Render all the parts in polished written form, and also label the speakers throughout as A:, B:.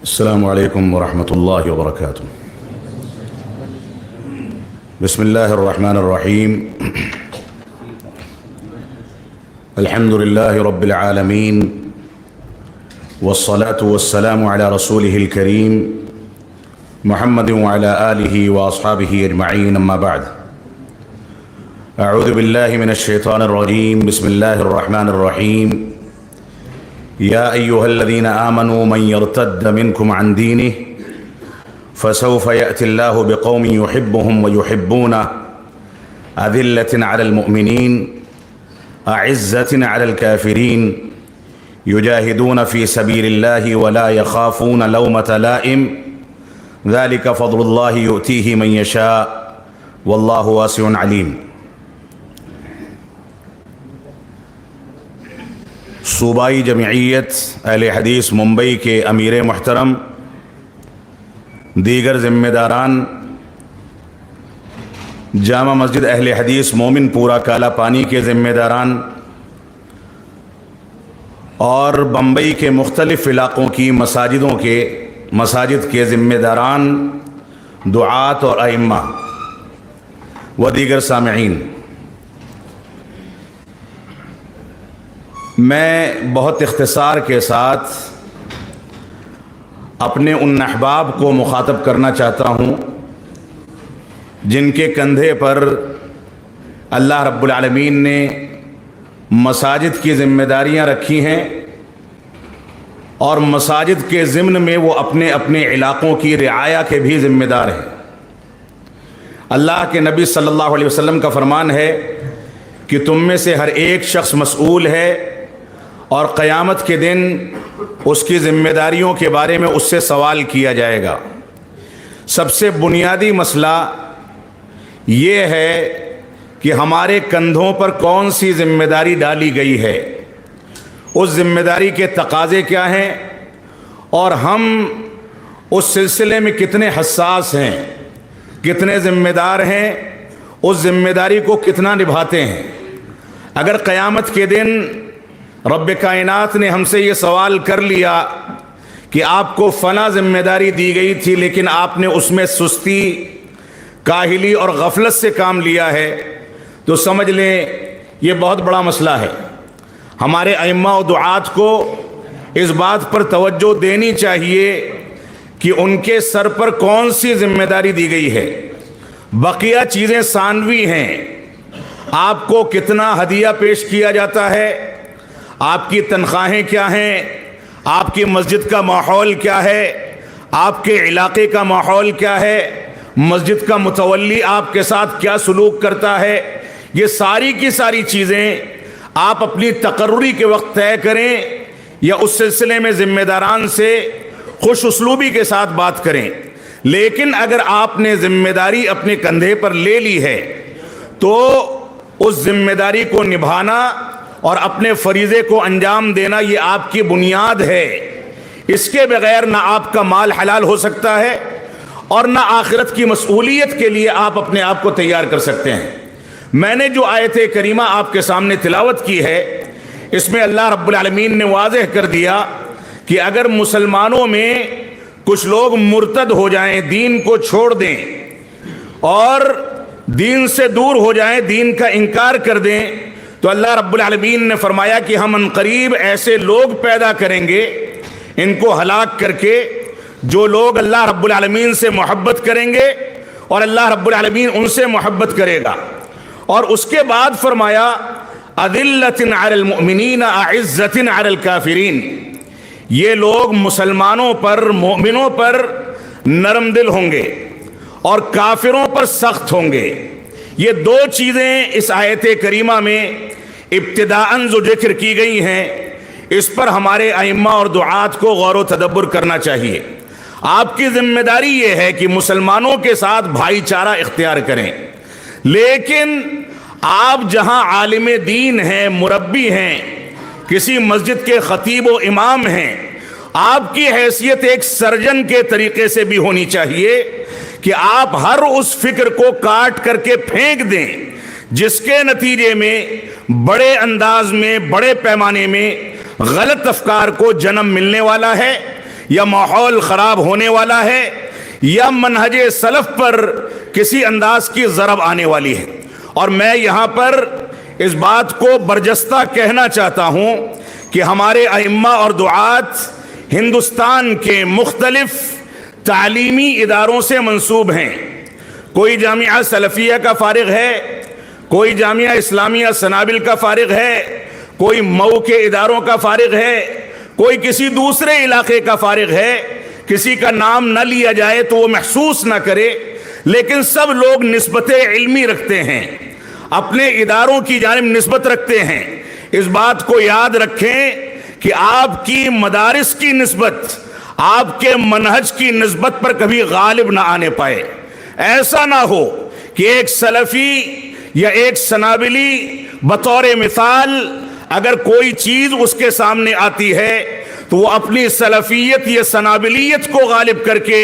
A: السلام عليكم ورحمة الله وبركاته. بسم الله الرحمن الرحيم. الحمد لله رب العالمين، والصلاة والسلام على رسوله الكريم محمد وعلى آله وأصحابه أجمعين، أما بعد. أعوذ بالله من الشيطان الرجيم. بسم الله الرحمن الرحيم. يا أيها الذين آمنوا من يرتد منكم عن دينه فسوف يأتي الله بقوم يحبهم ويحبونه أذلة على المؤمنين أعزة على الكافرين يجاهدون في سبيل الله ولا يخافون لومة لائم ذلك فضل الله يؤتيه من يشاء والله واسع عليم. صوبائی جمعیت اہل حدیث ممبئی کے امیر محترم، دیگر ذمہ داران، جامع مسجد اہل حدیث مومن پورہ کالا پانی کے ذمہ داران اور بمبئی کے مختلف علاقوں کی مساجد کے ذمہ داران، دعات اور ائمہ و دیگر سامعین، میں بہت اختصار کے ساتھ اپنے ان احباب کو مخاطب کرنا چاہتا ہوں جن کے کندھے پر اللہ رب العالمین نے مساجد کی ذمہ داریاں رکھی ہیں اور مساجد کے ضمن میں وہ اپنے اپنے علاقوں کی رعایا کے بھی ذمہ دار ہیں۔ اللہ کے نبی صلی اللہ علیہ وسلم کا فرمان ہے کہ تم میں سے ہر ایک شخص مسئول ہے اور قیامت کے دن اس کی ذمہ داریوں کے بارے میں اس سے سوال کیا جائے گا۔ سب سے بنیادی مسئلہ یہ ہے کہ ہمارے کندھوں پر کون سی ذمہ داری ڈالی گئی ہے، اس ذمہ داری کے تقاضے کیا ہیں اور ہم اس سلسلے میں کتنے حساس ہیں، کتنے ذمہ دار ہیں، اس ذمہ داری کو کتنا نبھاتے ہیں۔ اگر قیامت کے دن رب کائنات نے ہم سے یہ سوال کر لیا کہ آپ کو فلاں ذمہ داری دی گئی تھی لیکن آپ نے اس میں سستی، کاہلی اور غفلت سے کام لیا ہے، تو سمجھ لیں یہ بہت بڑا مسئلہ ہے۔ ہمارے ائمہ و دعات کو اس بات پر توجہ دینی چاہیے کہ ان کے سر پر کون سی ذمہ داری دی گئی ہے۔ بقیہ چیزیں ثانوی ہیں۔ آپ کو کتنا ہدیہ پیش کیا جاتا ہے، آپ کی تنخواہیں کیا ہیں، آپ کی مسجد کا ماحول کیا ہے، آپ کے علاقے کا ماحول کیا ہے، مسجد کا متولی آپ کے ساتھ کیا سلوک کرتا ہے، یہ ساری کی ساری چیزیں آپ اپنی تقرری کے وقت طے کریں یا اس سلسلے میں ذمہ داران سے خوش اسلوبی کے ساتھ بات کریں۔ لیکن اگر آپ نے ذمہ داری اپنے کندھے پر لے لی ہے تو اس ذمہ داری کو نبھانا اور اپنے فریضے کو انجام دینا یہ آپ کی بنیاد ہے۔ اس کے بغیر نہ آپ کا مال حلال ہو سکتا ہے اور نہ آخرت کی مسئولیت کے لیے آپ اپنے آپ کو تیار کر سکتے ہیں۔ میں نے جو آیت کریمہ آپ کے سامنے تلاوت کی ہے، اس میں اللہ رب العالمین نے واضح کر دیا کہ اگر مسلمانوں میں کچھ لوگ مرتد ہو جائیں، دین کو چھوڑ دیں اور دین سے دور ہو جائیں، دین کا انکار کر دیں، تو اللہ رب العالمین نے فرمایا کہ ہم عنقریب ایسے لوگ پیدا کریں گے ان کو ہلاک کر کے، جو لوگ اللہ رب العالمین سے محبت کریں گے اور اللہ رب العالمین ان سے محبت کرے گا۔ اور اس کے بعد فرمایا اذلۃ علی المؤمنین اعزۃ علی الکافرین، یہ لوگ مسلمانوں پر، مومنوں پر نرم دل ہوں گے اور کافروں پر سخت ہوں گے۔ یہ دو چیزیں اس آیت کریمہ میں ابتداءً جو ذکر کی گئی ہیں، اس پر ہمارے ائمہ اور دعات کو غور و تدبر کرنا چاہیے۔ آپ کی ذمہ داری یہ ہے کہ مسلمانوں کے ساتھ بھائی چارہ اختیار کریں، لیکن آپ جہاں عالم دین ہیں، مربی ہیں، کسی مسجد کے خطیب و امام ہیں، آپ کی حیثیت ایک سرجن کے طریقے سے بھی ہونی چاہیے کہ آپ ہر اس فکر کو کاٹ کر کے پھینک دیں جس کے نتیجے میں بڑے انداز میں، بڑے پیمانے میں غلط افکار کو جنم ملنے والا ہے، یا ماحول خراب ہونے والا ہے یا منہج سلف پر کسی انداز کی ضرب آنے والی ہے۔ اور میں یہاں پر اس بات کو برجستہ کہنا چاہتا ہوں کہ ہمارے ائمہ اور دعات ہندوستان کے مختلف تعلیمی اداروں سے منسوب ہیں۔ کوئی جامعہ سلفیہ کا فارغ ہے، کوئی جامعہ اسلامیہ سنابل کا فارغ ہے، کوئی مئو کے اداروں کا فارغ ہے، کوئی کسی دوسرے علاقے کا فارغ ہے۔ کسی کا نام نہ لیا جائے تو وہ محسوس نہ کرے، لیکن سب لوگ نسبت علمی رکھتے ہیں، اپنے اداروں کی جانب نسبت رکھتے ہیں۔ اس بات کو یاد رکھیں کہ آپ کی مدارس کی نسبت آپ کے منہج کی نسبت پر کبھی غالب نہ آنے پائے۔ ایسا نہ ہو کہ ایک سلفی یا ایک سنابلی بطور مثال اگر کوئی چیز اس کے سامنے آتی ہے تو وہ اپنی سلفیت یا سنابلیت کو غالب کر کے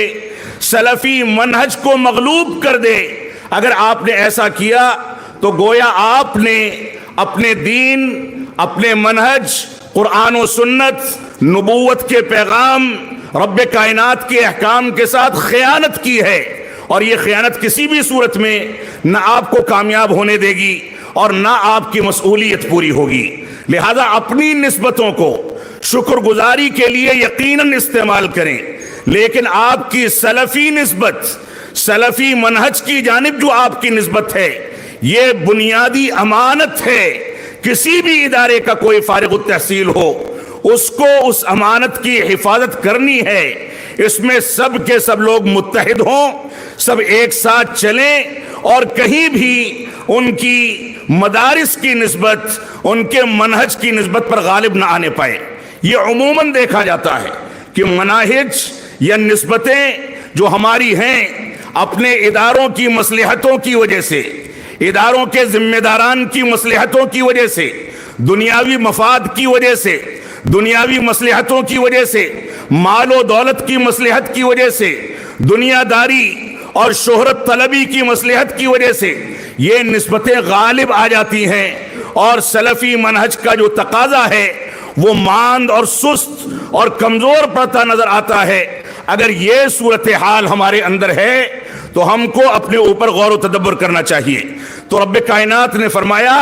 A: سلفی منہج کو مغلوب کر دے۔ اگر آپ نے ایسا کیا تو گویا آپ نے اپنے دین، اپنے منہج، قرآن و سنت، نبوت کے پیغام، رب کائنات کے احکام کے ساتھ خیانت کی ہے، اور یہ خیانت کسی بھی صورت میں نہ آپ کو کامیاب ہونے دے گی اور نہ آپ کی مسئولیت پوری ہوگی۔ لہذا اپنی نسبتوں کو شکر گزاری کے لیے یقیناً استعمال کریں، لیکن آپ کی سلفی نسبت، سلفی منہج کی جانب جو آپ کی نسبت ہے، یہ بنیادی امانت ہے۔ کسی بھی ادارے کا کوئی فارغ التحصیل ہو، اس کو اس امانت کی حفاظت کرنی ہے۔ اس میں سب کے سب لوگ متحد ہوں، سب ایک ساتھ چلیں، اور کہیں بھی ان کی مدارس کی نسبت، ان کے منہج کی نسبت پر غالب نہ آنے پائے۔ یہ عموماً دیکھا جاتا ہے کہ مناہج یا نسبتیں جو ہماری ہیں، اپنے اداروں کی مصلحتوں کی وجہ سے، اداروں کے ذمہ داران کی مصلحتوں کی وجہ سے، دنیاوی مفاد کی وجہ سے، دنیاوی مصلحتوں کی وجہ سے، مال و دولت کی مصلحت کی وجہ سے، دنیا داری اور شہرت طلبی کی مصلحت کی وجہ سے یہ نسبتیں غالب آ جاتی ہیں، اور سلفی منہج کا جو تقاضا ہے وہ ماند اور سست اور کمزور پڑتا نظر آتا ہے۔ اگر یہ صورتحال ہمارے اندر ہے تو ہم کو اپنے اوپر غور و تدبر کرنا چاہیے۔ تو رب کائنات نے فرمایا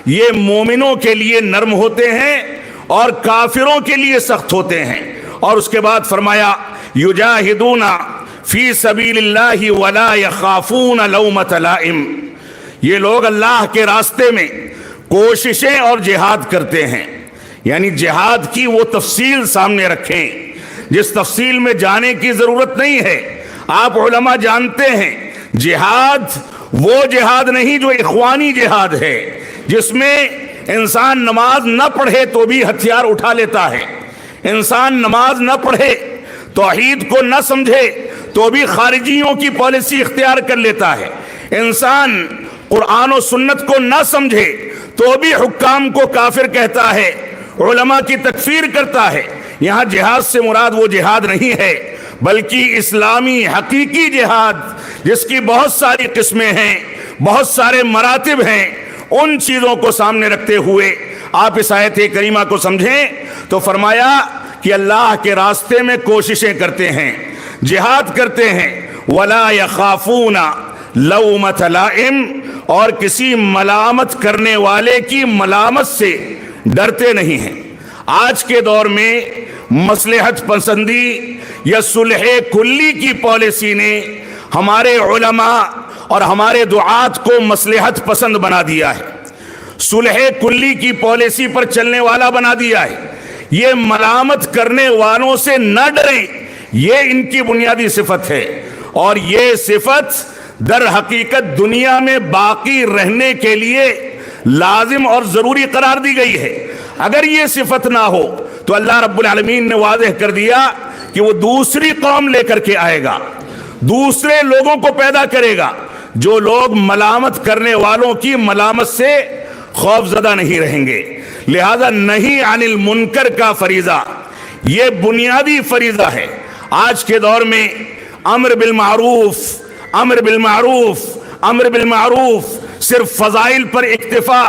A: یہ مومنوں کے لیے نرم ہوتے ہیں اور کافروں کے لیے سخت ہوتے ہیں، اور اس کے بعد فرمایا یجاہدون فی سبیل اللہ ولا یخافون لومۃ لائم۔ یہ لوگ اللہ کے راستے میں کوششیں اور جہاد کرتے ہیں، یعنی جہاد کی وہ تفصیل سامنے رکھیں جس تفصیل میں جانے کی ضرورت نہیں ہے۔ آپ علماء جانتے ہیں جہاد وہ جہاد نہیں جو اخوانی جہاد ہے، جس میں انسان نماز نہ پڑھے تو بھی ہتھیار اٹھا لیتا ہے، انسان نماز نہ پڑھے، توحید کو نہ سمجھے تو بھی خارجیوں کی پالیسی اختیار کر لیتا ہے، انسان قرآن و سنت کو نہ سمجھے تو بھی حکام کو کافر کہتا ہے، علماء کی تکفیر کرتا ہے۔ یہاں جہاد سے مراد وہ جہاد نہیں ہے، بلکہ اسلامی حقیقی جہاد جس کی بہت ساری قسمیں ہیں، بہت سارے مراتب ہیں، ان چیزوں کو سامنے رکھتے ہوئے آپ اس آیت کریمہ کو سمجھیں تو فرمایا کہ اللہ کے راستے میں کوششیں کرتے ہیں، جہاد کرتے ہیں، ولا یخافون لومۃ لائم، اور کسی ملامت کرنے والے کی ملامت سے ڈرتے نہیں ہیں۔ آج کے دور میں مصلحت پسندی یا صلح کلی کی پالیسی نے ہمارے علماء اور ہمارے دعات کو مصلحت پسند بنا دیا ہے، صلح کلی کی پالیسی پر چلنے والا بنا دیا ہے۔ یہ ملامت کرنے والوں سے نہ ڈریں، یہ ان کی بنیادی صفت ہے، اور یہ صفت در حقیقت دنیا میں باقی رہنے کے لیے لازم اور ضروری قرار دی گئی ہے۔ اگر یہ صفت نہ ہو تو اللہ رب العالمین نے واضح کر دیا کہ وہ دوسری قوم لے کر کے آئے گا، دوسرے لوگوں کو پیدا کرے گا جو لوگ ملامت کرنے والوں کی ملامت سے خوف زدہ نہیں رہیں گے۔ لہذا نہی عن المنکر کا فریضہ یہ بنیادی فریضہ ہے۔ آج کے دور میں امر بالمعروف، امر بالمعروف، امر بالمعروف، صرف فضائل پر اکتفا،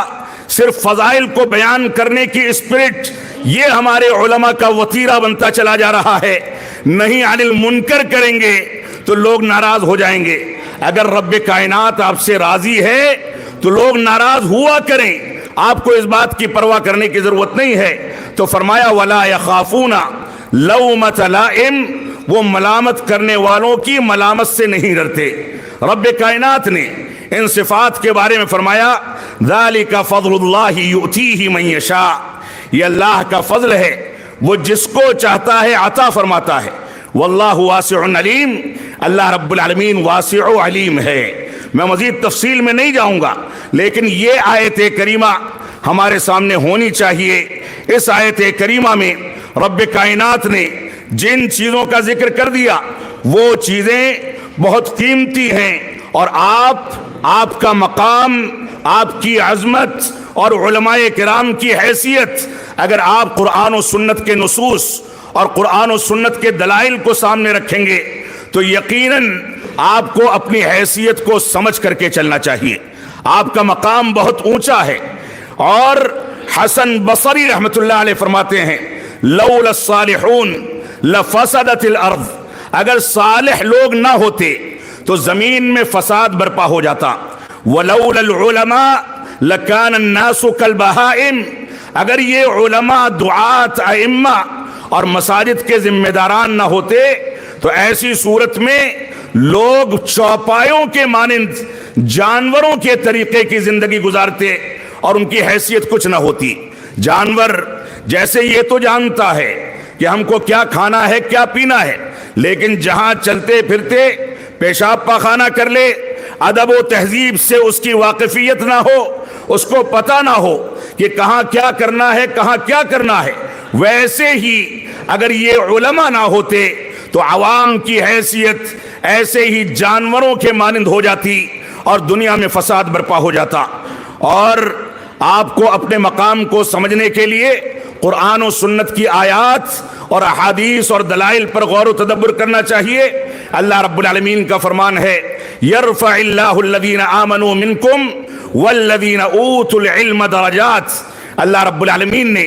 A: صرف فضائل کو بیان کرنے کی اسپرٹ، یہ ہمارے علماء کا وتیرہ بنتا چلا جا رہا ہے۔ نہیں عن المنکر کریں گے تو لوگ ناراض ہو جائیں گے۔ اگر رب کائنات آپ سے راضی ہے تو لوگ ناراض ہوا کریں، آپ کو اس بات کی پرواہ کرنے کی ضرورت نہیں ہے۔ تو فرمایا وَلَا يَخَافُونَ لَوْمَةَ لَائِمٍ، وہ ملامت کرنے والوں کی ملامت سے نہیں ڈرتے۔ رب کائنات نے ان صفات کے بارے میں فرمایا ذَلِكَ فَضْلُ اللَّهِ يُؤْتِيهِ مَن يَشَاءُ، یہ اللہ کا فضل ہے، وہ جس کو چاہتا ہے عطا فرماتا ہے۔ واللہ واسع علیم، اللہ رب العالمین واسع و علیم ہے۔ میں مزید تفصیل میں نہیں جاؤں گا، لیکن یہ آیت کریمہ ہمارے سامنے ہونی چاہیے۔ اس آیت کریمہ میں رب کائنات نے جن چیزوں کا ذکر کر دیا وہ چیزیں بہت قیمتی ہیں، اور آپ کا مقام، آپ کی عظمت اور علماء کرام کی حیثیت اگر آپ قرآن و سنت کے نصوص اور قرآن و سنت کے دلائل کو سامنے رکھیں گے تو یقیناً آپ کو اپنی حیثیت کو سمجھ کر کے چلنا چاہیے۔ آپ کا مقام بہت اونچا ہے، اور حسن بصری رحمت اللہ علیہ فرماتے ہیں لولا الصالحون لفسدت الارض، اگر صالح لوگ نہ ہوتے تو زمین میں فساد برپا ہو جاتا۔ ولولا العلماء لکان الناس کالبہائم، اگر یہ علماء، دعات، ائمہ اور مساجد کے ذمہ داران نہ ہوتے تو ایسی صورت میں لوگ چوپایوں کے مانند جانوروں کے طریقے کی زندگی گزارتے اور ان کی حیثیت کچھ نہ ہوتی۔ جانور جیسے یہ تو جانتا ہے کہ ہم کو کیا کھانا ہے، کیا پینا ہے، لیکن جہاں چلتے پھرتے پیشاب پاخانہ کر لے، ادب و تہذیب سے اس کی واقفیت نہ ہو، اس کو پتہ نہ ہو کہ کہاں کیا کرنا ہے، کہاں کیا کرنا ہے، ویسے ہی اگر یہ علماء نہ ہوتے تو عوام کی حیثیت ایسے ہی جانوروں کے مانند ہو جاتی اور دنیا میں فساد برپا ہو جاتا۔ اور آپ کو اپنے مقام کو سمجھنے کے لیے قرآن و سنت کی آیات اور احادیث اور دلائل پر غور و تدبر کرنا چاہیے۔ اللہ رب العالمین کا فرمان ہے یرفع اللہ الذین آمنوا منکم والذین اوتوا العلم درجات، اللہ رب العالمین نے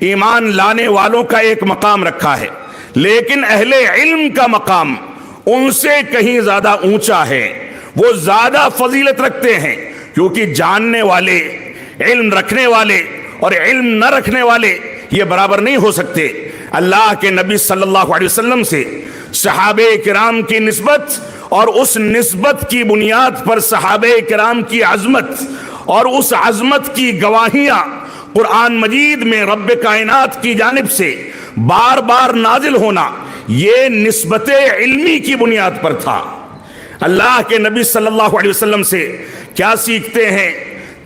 A: ایمان لانے والوں کا ایک مقام رکھا ہے، لیکن اہل علم کا مقام ان سے کہیں زیادہ اونچا ہے، وہ زیادہ فضیلت رکھتے ہیں، کیونکہ جاننے والے، علم رکھنے والے اور علم نہ رکھنے والے یہ برابر نہیں ہو سکتے۔ اللہ کے نبی صلی اللہ علیہ وسلم سے صحابہ کرام کی نسبت اور اس نسبت کی بنیاد پر صحابہ کرام کی عظمت اور اس عظمت کی گواہیاں قرآن مجید میں رب کائنات کی جانب سے بار بار نازل ہونا، یہ نسبت علمی کی بنیاد پر تھا۔ اللہ کے نبی صلی اللہ علیہ وسلم سے کیا سیکھتے ہیں؟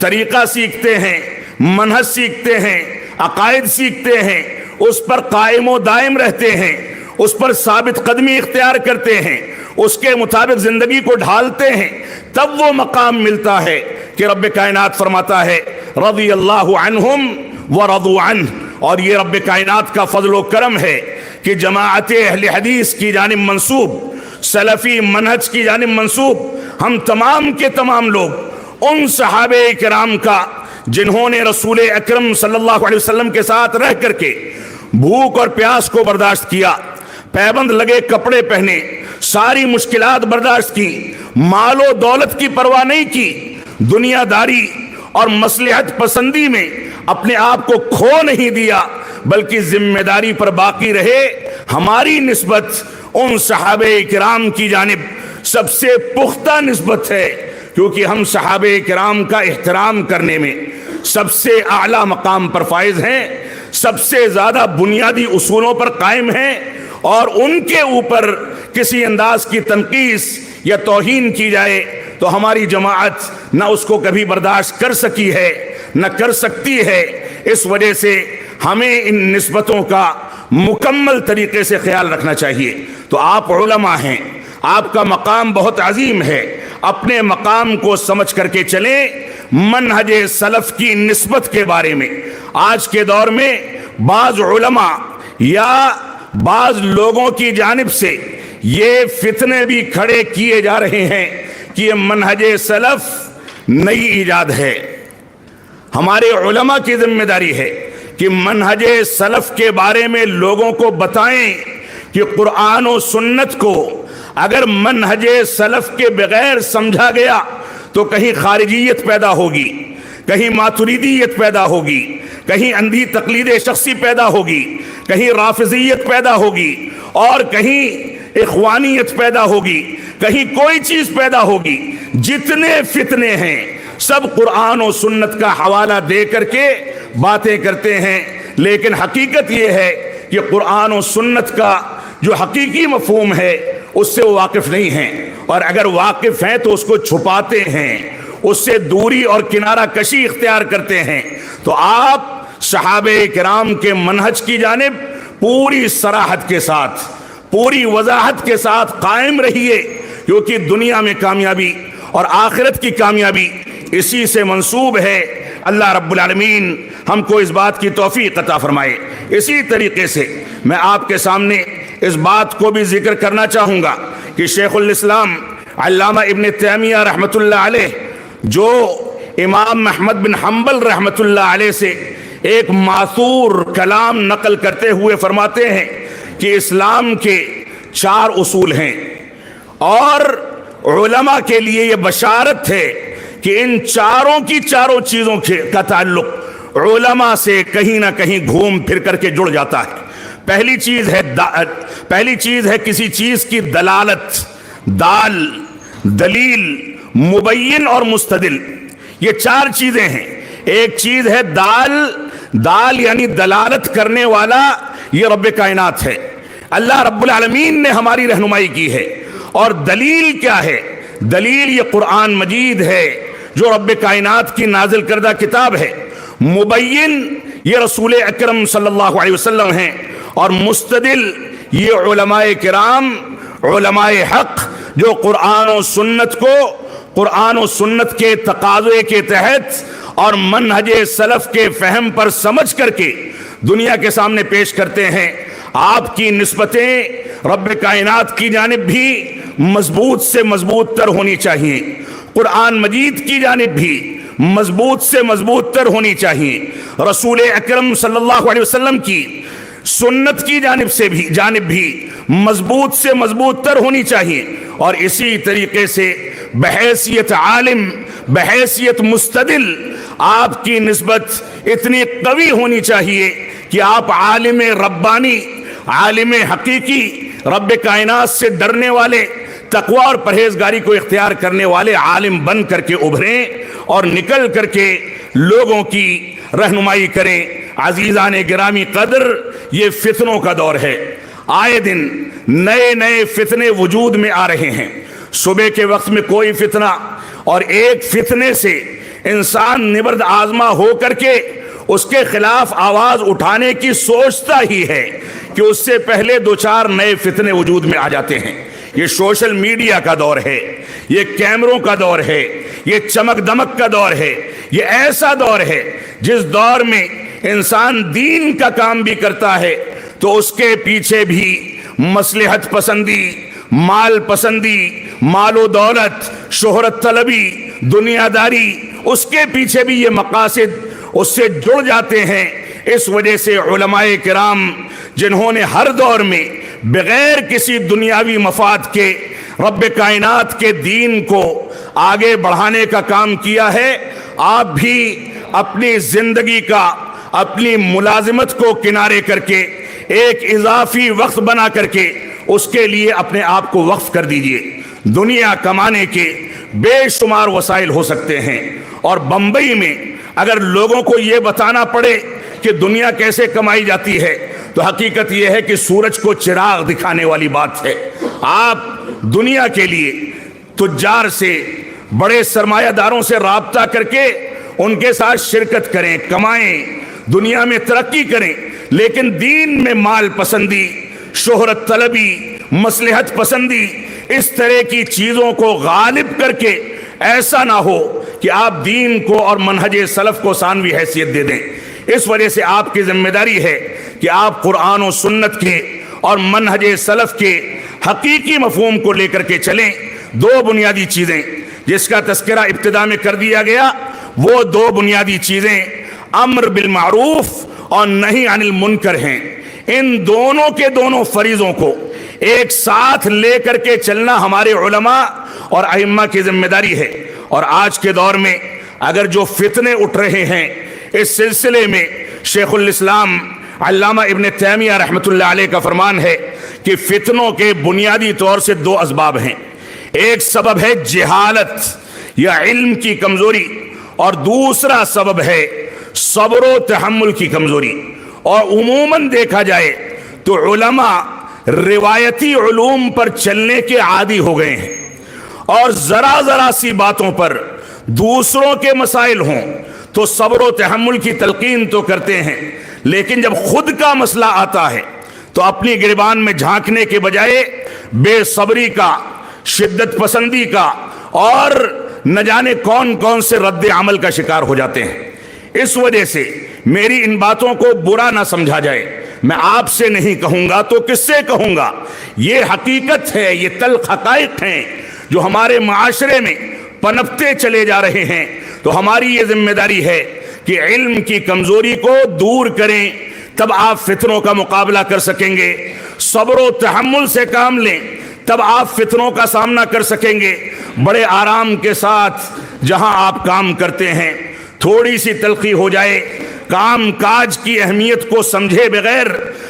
A: طریقہ سیکھتے ہیں، منہج سیکھتے ہیں، عقائد سیکھتے ہیں، اس پر قائم و دائم رہتے ہیں، اس پر ثابت قدمی اختیار کرتے ہیں، اس کے مطابق زندگی کو ڈھالتے ہیں، تب وہ مقام ملتا ہے کہ رب کائنات فرماتا ہے رضی اللہ عنہم ورضوا عنہ، اور یہ رب کائنات کا فضل و کرم ہے کہ جماعت اہل حدیث کی جانب منسوب، سلفی منہج کی جانب منسوب ہم تمام کے تمام لوگ ان صحابہ کرام کا جنہوں نے رسول اکرم صلی اللہ علیہ وسلم کے ساتھ رہ کر کے بھوک اور پیاس کو برداشت کیا، پیبند لگے کپڑے پہنے، ساری مشکلات برداشت کی، مال و دولت کی پرواہ نہیں کی، دنیا داری اور مصلحت پسندی میں اپنے آپ کو کھو نہیں دیا، بلکہ ذمہ داری پر باقی رہے۔ ہماری نسبت ان صحابہ کرام کی جانب سب سے پختہ نسبت ہے، کیونکہ ہم صحابہ کرام کا احترام کرنے میں سب سے اعلیٰ مقام پر فائز ہیں، سب سے زیادہ بنیادی اصولوں پر قائم ہیں، اور ان کے اوپر کسی انداز کی تنقیص یا توہین کی جائے تو ہماری جماعت نہ اس کو کبھی برداشت کر سکی ہے نہ کر سکتی ہے۔ اس وجہ سے ہمیں ان نسبتوں کا مکمل طریقے سے خیال رکھنا چاہیے۔ تو آپ علماء ہیں، آپ کا مقام بہت عظیم ہے، اپنے مقام کو سمجھ کر کے چلیں۔ منہج سلف کی نسبت کے بارے میں آج کے دور میں بعض علماء یا بعض لوگوں کی جانب سے یہ فتنے بھی کھڑے کیے جا رہے ہیں کہ یہ منہج سلف نئی ایجاد ہے۔ ہمارے علماء کی ذمہ داری ہے کہ منہج سلف کے بارے میں لوگوں کو بتائیں کہ قرآن و سنت کو اگر منہج سلف کے بغیر سمجھا گیا تو کہیں خارجیت پیدا ہوگی، کہیں ماتریدیت پیدا ہوگی، کہیں اندھی تقلید شخصی پیدا ہوگی، کہیں رافضیت پیدا ہوگی، اور کہیں اخوانیت پیدا ہوگی، کہیں کوئی چیز پیدا ہوگی۔ جتنے فتنے ہیں سب قرآن و سنت کا حوالہ دے کر کے باتیں کرتے ہیں، لیکن حقیقت یہ ہے کہ قرآن و سنت کا جو حقیقی مفہوم ہے اس سے وہ واقف نہیں ہیں، اور اگر واقف ہیں تو اس کو چھپاتے ہیں، اس سے دوری اور کنارہ کشی اختیار کرتے ہیں۔ تو آپ صحابہ کرام کے منہج کی جانب پوری صراحت کے ساتھ، پوری وضاحت کے ساتھ قائم رہیے، کیونکہ دنیا میں کامیابی اور آخرت کی کامیابی اسی سے منسوب ہے۔ اللہ رب العالمین ہم کو اس بات کی توفیق عطا فرمائے۔ اسی طریقے سے میں آپ کے سامنے اس بات کو بھی ذکر کرنا چاہوں گا کہ شیخ الاسلام علامہ ابن تیمیہ رحمۃ اللہ علیہ جو امام احمد بن حنبل رحمۃ اللہ علیہ سے ایک ماثور کلام نقل کرتے ہوئے فرماتے ہیں کہ اسلام کے 4 اصول ہیں، اور علماء کے لیے یہ بشارت ہے کہ ان چاروں چیزوں کا تعلق علماء سے کہیں نہ کہیں گھوم پھر کر کے جڑ جاتا ہے۔ پہلی چیز ہے کسی چیز کی دلالت، دلیل، مبین اور مستدل۔ یہ 4 چیزیں ہیں۔ ایک چیز ہے دال یعنی دلالت کرنے والا، یہ رب کائنات ہے، اللہ رب العالمین نے ہماری رہنمائی کی ہے۔ اور دلیل کیا ہے؟ دلیل یہ قرآن مجید ہے جو رب کائنات کی نازل کردہ کتاب ہے۔ مبین یہ رسول اکرم صلی اللہ علیہ وسلم ہیں، اور مستدل یہ علماء کرام، علماء حق جو قرآن و سنت کے تقاضے کے تحت اور منہج سلف کے فہم پر سمجھ کر کے دنیا کے سامنے پیش کرتے ہیں۔ آپ کی نسبتیں رب کائنات کی جانب بھی مضبوط سے مضبوط تر ہونی چاہیے، قرآن مجید کی جانب بھی مضبوط سے مضبوط تر ہونی چاہیے، رسول اکرم صلی اللہ علیہ وسلم کی سنت کی جانب بھی مضبوط سے مضبوط تر ہونی چاہیے۔ اور اسی طریقے سے بحیثیت عالم، بحیثیت مستدل آپ کی نسبت اتنی قوی ہونی چاہیے کہ آپ عالم ربانی، عالم حقیقی، رب کائنات سے ڈرنے والے، تقوی اور پرہیزگاری کو اختیار کرنے والے عالم بن کر کے ابھریں اور نکل کر کے لوگوں کی رہنمائی کریں۔ عزیزان گرامی قدر، یہ فتنوں کا دور ہے، آئے دن نئے فتنے وجود میں آ رہے ہیں۔ صبح کے وقت میں کوئی فتنہ، اور ایک فتنے سے انسان نبرد آزما ہو کر کے اس کے خلاف آواز اٹھانے کی سوچتا ہی ہے کہ اس سے پہلے 2-4 نئے فتنے وجود میں آ جاتے ہیں۔ یہ سوشل میڈیا کا دور ہے، یہ کیمروں کا دور ہے، یہ چمک دمک کا دور ہے، یہ ایسا دور ہے جس دور میں انسان دین کا کام بھی کرتا ہے تو اس کے پیچھے بھی مصلحت پسندی، مال پسندی، مال و دولت، شہرت طلبی، دنیا داری، اس کے پیچھے بھی یہ مقاصد اس سے جڑ جاتے ہیں۔ اس وجہ سے علماء کرام جنہوں نے ہر دور میں بغیر کسی دنیاوی مفاد کے رب کائنات کے دین کو آگے بڑھانے کا کام کیا ہے، آپ بھی اپنی زندگی کا، اپنی ملازمت کو کنارے کر کے ایک اضافی وقت بنا کر کے اس کے لیے اپنے آپ کو وقف کر دیجئے۔ دنیا کمانے کے بے شمار وسائل ہو سکتے ہیں، اور بمبئی میں اگر لوگوں کو یہ بتانا پڑے کہ دنیا کیسے کمائی جاتی ہے تو حقیقت یہ ہے کہ سورج کو چراغ دکھانے والی بات ہے۔ آپ دنیا کے لیے تجار سے، بڑے سرمایہ داروں سے رابطہ کر کے ان کے ساتھ شرکت کریں، کمائیں، دنیا میں ترقی کریں، لیکن دین میں مال پسندی، شہرت طلبی، مصلحت پسندی، اس طرح کی چیزوں کو غالب کر کے ایسا نہ ہو کہ آپ دین کو اور منہج سلف کو ثانوی حیثیت دے دیں۔ اس وجہ سے آپ کی ذمہ داری ہے کہ آپ قرآن و سنت کے اور منہج سلف کے حقیقی مفہوم کو لے کر کے چلیں۔ 2 بنیادی چیزیں جس کا تذکرہ ابتدا میں کر دیا گیا، وہ 2 بنیادی چیزیں امر بالمعروف اور نہیں عن المنکر ہیں، ان دونوں کے دونوں فریضوں کو ایک ساتھ لے کر کے چلنا ہمارے علماء اور ائمہ کی ذمہ داری ہے۔ اور آج کے دور میں اگر جو فتنے اٹھ رہے ہیں، اس سلسلے میں شیخ الاسلام علامہ ابن تیمیہ رحمۃ اللہ علیہ کا فرمان ہے کہ فتنوں کے بنیادی طور سے دو اسباب ہیں۔ ایک سبب ہے جہالت یا علم کی کمزوری، اور دوسرا سبب ہے صبر و تحمل کی کمزوری۔ اور عموماً دیکھا جائے تو علماء روایتی علوم پر چلنے کے عادی ہو گئے ہیں، اور ذرا ذرا سی باتوں پر دوسروں کے مسائل ہوں تو صبر و تحمل کی تلقین تو کرتے ہیں، لیکن جب خود کا مسئلہ آتا ہے تو اپنی گریبان میں جھانکنے کے بجائے بے صبری کا، شدت پسندی کا، اور نہ جانے کون کون سے رد عمل کا شکار ہو جاتے ہیں۔ اس وجہ سے میری ان باتوں کو برا نہ سمجھا جائے، میں آپ سے نہیں کہوں گا تو کس سے کہوں گا؟ یہ حقیقت ہے، یہ تلخ حقائق ہیں جو ہمارے معاشرے میں پنپتے چلے جا رہے ہیں۔ تو ہماری یہ ذمہ داری ہے کہ علم کی کمزوری کو دور کریں، تب آپ فتنوں کا مقابلہ کر سکیں گے۔ صبر و تحمل سے کام لیں، تب آپ فتنوں کا سامنا کر سکیں گے۔ بڑے آرام کے ساتھ جہاں آپ کام کرتے ہیں، تھوڑی سی تلخی ہو جائے، کام کاج کی اہمیت کو سمجھے بغیر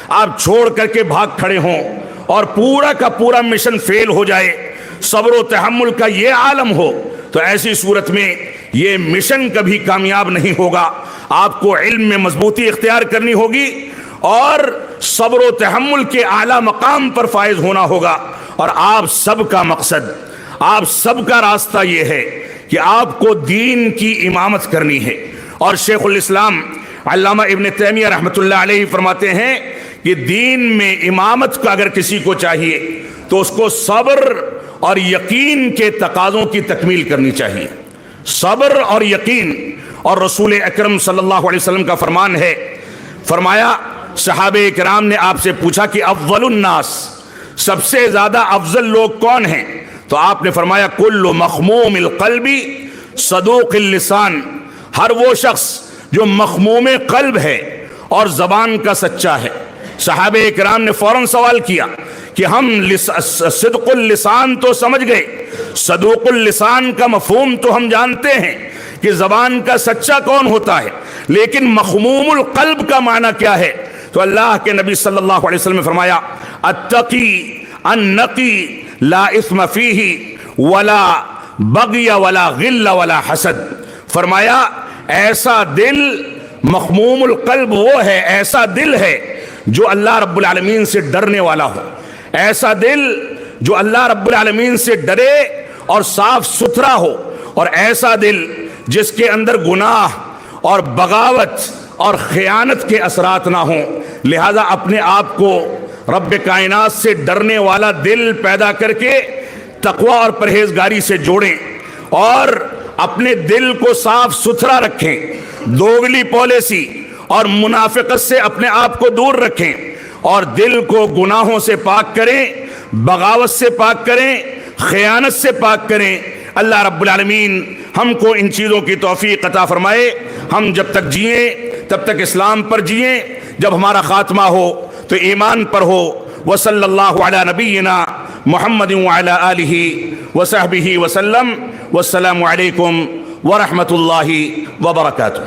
A: آپ چھوڑ کر کے بھاگ کھڑے ہوں اور پورا کا پورا مشن فیل ہو جائے، صبر و تحمل کا یہ عالم ہو، تو ایسی صورت میں یہ مشن کبھی کامیاب نہیں ہوگا۔ آپ کو علم میں مضبوطی اختیار کرنی ہوگی اور صبر و تحمل کے اعلیٰ مقام پر فائز ہونا ہوگا۔ اور آپ سب کا مقصد، آپ سب کا راستہ یہ ہے کہ آپ کو دین کی امامت کرنی ہے۔ اور شیخ الاسلام علامہ ابن تیمیہ رحمۃ اللہ علیہ فرماتے ہیں کہ دین میں امامت کا اگر کسی کو چاہیے تو اس کو صبر اور یقین کے تقاضوں کی تکمیل کرنی چاہیے، صبر اور یقین۔ اور رسول اکرم صلی اللہ علیہ وسلم کا فرمان ہے، فرمایا صحابہ کرام نے آپ سے پوچھا کہ افضل الناس، سب سے زیادہ افضل لوگ کون ہیں؟ تو آپ نے فرمایا کل مخموم القلب صدوق اللسان، ہر وہ شخص جو مخموم قلب ہے اور زبان کا سچا ہے۔ صحابہ کرام نے فوراً سوال کیا کہ ہم صدق اللسان تو سمجھ گئے، صدوق اللسان کا مفہوم تو ہم جانتے ہیں کہ زبان کا سچا کون ہوتا ہے، لیکن مخموم القلب کا معنی کیا ہے؟ تو اللہ کے نبی صلی اللہ علیہ وسلم نے فرمایا التقی النقی لا اثم فیہ ولا بغی ولا غل ولا حسد۔ فرمایا ایسا دل، مخموم القلب وہ ہے، ایسا دل ہے جو اللہ رب العالمین سے ڈرنے والا ہو، ایسا دل جو اللہ رب العالمین سے ڈرے اور صاف ستھرا ہو، اور ایسا دل جس کے اندر گناہ اور بغاوت اور خیانت کے اثرات نہ ہوں۔ لہذا اپنے آپ کو رب کائنات سے ڈرنے والا دل پیدا کر کے تقوی اور پرہیزگاری سے جوڑیں، اور اپنے دل کو صاف ستھرا رکھیں، دوگلی پالیسی اور منافقت سے اپنے آپ کو دور رکھیں، اور دل کو گناہوں سے پاک کریں، بغاوت سے پاک کریں، خیانت سے پاک کریں۔ اللہ رب العالمین ہم کو ان چیزوں کی توفیق عطا فرمائے۔ ہم جب تک جئیں تب تک اسلام پر جئیں، جب ہمارا خاتمہ ہو تو ایمان پر ہو۔ وصلی اللہ علی نبینا محمد وعلی آلہ وصحبہ وسلم۔ والسلام علیکم ورحمۃ اللہ وبرکاتہ۔